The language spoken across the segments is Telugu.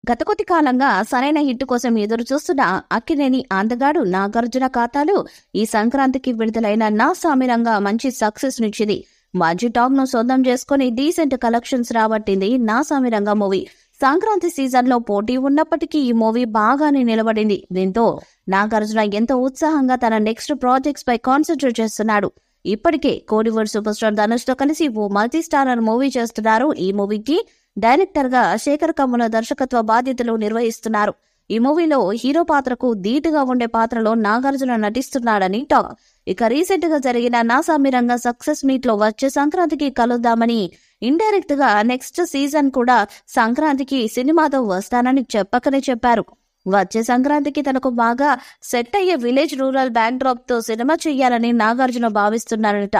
గత కొద్ది కాలంగా సరైన హిట్ కోసం ఎదురు చూస్తున్న అక్కినేని అందగాడు నాగార్జున ఖాతాలు ఈ సంక్రాంతికి విడుదలైన నా సామిరంగా మంచి సక్సెస్ నిచ్చింది. మంచి టాక్ ను సొంతం చేసుకుని డీసెంట్ కలెక్షన్స్ రాబట్టింది నా సామిరంగా మూవీ. సంక్రాంతి సీజన్ లో పోటీ ఉన్నప్పటికీ ఈ మూవీ బాగానే నిలబడింది. దీంతో నాగార్జున ఎంతో ఉత్సాహంగా తన నెక్స్ట్ ప్రాజెక్ట్స్ పై కాన్సన్ట్రేట్ చేస్తున్నాడు. ఇప్పటికే కోలీవుడ్ సూపర్ స్టార్ ధనుష్ తో కలిసి ఓ మల్టీ స్టారర్ మూవీ చేస్తున్నారు. ఈ మూవీకి డైరెక్టర్ గా శేఖర్ కమ్ముల దర్శకత్వ బాధ్యతలు నిర్వహిస్తున్నారు. ఈ మూవీలో హీరో పాత్రకు ధీటుగా ఉండే పాత్రలో నాగార్జున నటిస్తున్నాడని టాక్. ఇక రీసెంట్ గా జరిగిన నా సామిరంగా సక్సెస్ మీట్ లో వచ్చే సంక్రాంతికి కలుద్దామని ఇండైరెక్ట్ గా నెక్స్ట్ సీజన్ కూడా సంక్రాంతికి సినిమాతో వస్తానని చెప్పకనే చెప్పారు. వచ్చే సంక్రాంతికి తనకు బాగా సెట్ అయ్యే విలేజ్ రూరల్ బ్యాక్ డ్రాప్ తో సినిమా చెయ్యాలని నాగార్జున భావిస్తున్నారట.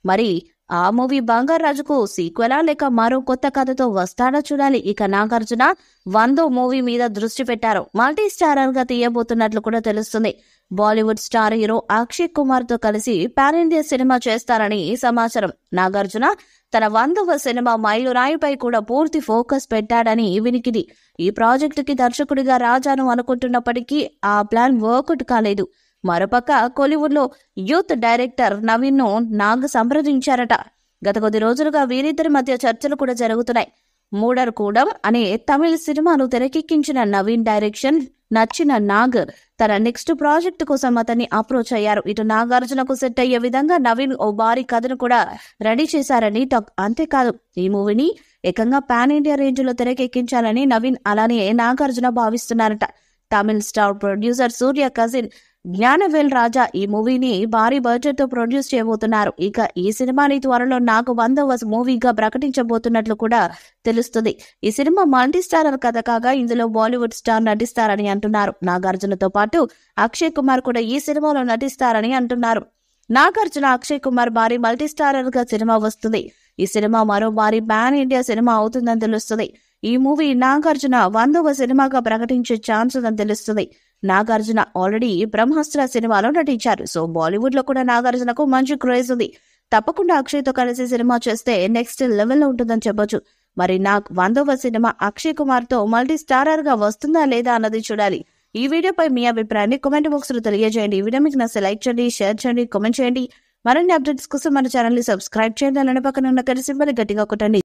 మరి ఆ మూవీ బంగారాజుకు సీక్వెలా లేక మరో కొత్త కథతో వస్తాడో చూడాలి. ఇక నాగార్జున 100 మూవీ మీద దృష్టి పెట్టారు. మల్టీ స్టారర్ గా తీయబోతున్నట్లు కూడా తెలుస్తుంది. బాలీవుడ్ స్టార్ హీరో అక్షయ్ కుమార్ తో కలిసి పాన్ ఇండియా సినిమా చేస్తారని సమాచారం. నాగార్జున తన 100వ సినిమా మైలురాయిపై కూడా పూర్తి ఫోకస్ పెట్టాడని వినికిడి. ఈ ప్రాజెక్టుకి దర్శకుడిగా రాజాను అనుకుంటున్నప్పటికీ ఆ ప్లాన్ వర్కౌట్ కాలేదు. మరోపక్క కోలీవుడ్ లో యూత్ డైరెక్టర్ నవీన్ ను నాగ్ సంప్రదించారట. గత కొద్ది రోజులుగా వీరిద్దరి మధ్య చర్చలు కూడా జరుగుతున్నాయి. మూడర్ కూడం అనే తమిళ సినిమాను తెరకెక్కించిన నవీన్ డైరెక్షన్ నచ్చిన నాగ్ తన నెక్స్ట్ ప్రాజెక్టు కోసం అతన్ని అప్రోచ్ అయ్యారు. ఇటు నాగార్జునకు సెట్ అయ్యే విధంగా నవీన్ ఓ భారీ కథను కూడా రెడీ చేశారని టాక్. అంతేకాదు ఈ మూవీని ఏకంగా పాన్ ఇండియా రేంజ్ లో తెరకెక్కించాలని నవీన్ అలానే నాగార్జున భావిస్తున్నారట. తమిళ స్టార్ ప్రొడ్యూసర్ సూర్య కజిన్ జ్ఞానవేల్ రాజా ఈ మూవీని భారీ బడ్జెట్ తో ప్రొడ్యూస్ చేయబోతున్నారు. ఇక ఈ సినిమాని త్వరలో నాకు 100వ మూవీగా ప్రకటించబోతున్నట్లు కూడా తెలుస్తుంది. ఈ సినిమా మల్టీ స్టారర్ కథ కాగా ఇందులో బాలీవుడ్ స్టార్ నటిస్తారని అంటున్నారు. నాగార్జునతో పాటు అక్షయ్ కుమార్ కూడా ఈ సినిమాలో నటిస్తారని అంటున్నారు. నాగార్జున అక్షయ్ కుమార్ భారీ మల్టీ స్టారర్ గా సినిమా వస్తుంది. ఈ సినిమా మరో భారీ పాన్ ఇండియా సినిమా అవుతుందని తెలుస్తుంది. ఈ మూవీ నాగార్జున 100వ సినిమాగా ప్రకటించే ఛాన్స్ ఉందని తెలుస్తుంది. నాగార్జున ఆల్రెడీ బ్రహ్మాస్త్ర సినిమాలో నటించారు. సో బాలీవుడ్ లో కూడా నాగార్జునకు మంచి క్రేజ్ ఉంది. తప్పకుండా అక్షయ్ తో కలిసి సినిమా చేస్తే నెక్స్ట్ లెవెల్లో ఉంటుందని చెప్పొచ్చు. మరి నా 100వ సినిమా అక్షయ్ కుమార్ తో మల్టీ స్టారర్ గా వస్తుందా లేదా అన్నది చూడాలి. ఈ వీడియోపై మీ అభిప్రాయాన్ని కామెంట్ బాక్స్ లో తెలియజేయండి. ఈ వీడియో మీకు నచ్చితే లైక్ చేయండి, షేర్ చేయండి, కామెంట్ చేయండి. మరిన్ని అప్డేట్స్ కోసం మన ఛానల్ ని సబ్స్క్రైబ్ చేయండి. అలానే పక్కన ఉన్న గంట సింబల్ గట్టిగా కొట్టండి.